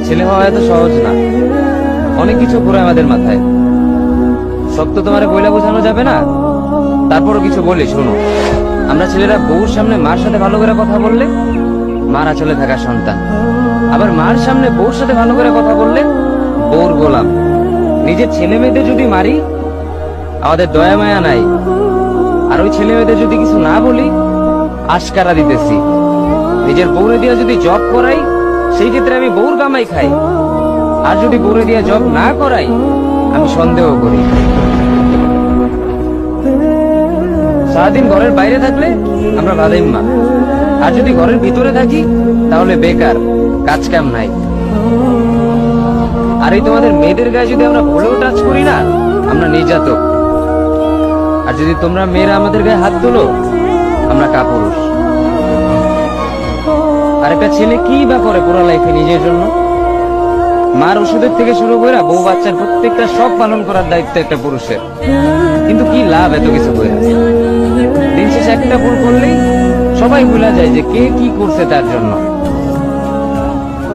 ছেলে হওয়া এত সহজ না, অনেক কিছু ঘুরে আমাদের মাথায়। সব তো তোমার বইলা বোঝানো যাবে না, তারপরও কিছু বলি শোনো। আমরা ছেলেরা বউর সামনে মার সাথে ভালো করে কথা বললে মার আঁচলে থাকা সন্তান, আবার মার সামনে বউর সাথে ভালো করে কথা বললে বউর গোলাম। নিজের ছেলে মেয়েদের যদি মারি আমাদের দয়া মায়া নাই, আর ওই ছেলে মেয়েদের যদি কিছু না বলি আশকারা দিতেছি। নিজের বউরে দিয়া যদি জব করাই সেই ক্ষেত্রে আমি বউর কামাই খাই, আর যদি বউরে দিয়া জব না করাই আমি সন্দেহ করি। সারাদিন ঘরের বাইরে থাকলে আমরা বাদাইম্মা, আর যদি ঘরের ভিতরে থাকি তাহলে বেকার, কাজ কাম নাই। আর এই তোমাদের মেয়েদের গায়ে যদি আমরা ভুলেও টাচ করি না আমরা নির্যাতক, আর যদি তোমরা মেয়েরা আমাদের গায়ে হাত তোলো আমরা কাপুরুষ। আর একটা ছেলে কি বা করে পুরো লাইফে নিজের জন্য? মার ওষুধের থেকে শুরু করে বউ বাচ্চার প্রত্যেকটা সব পালন করার দায়িত্ব একটা পুরুষের। কিন্তু কি লাভ এত কিছু করে? দিন শেষে একটা ভুল করলেই সবাই ভুলা যায় যে কে কি করছে তার জন্য।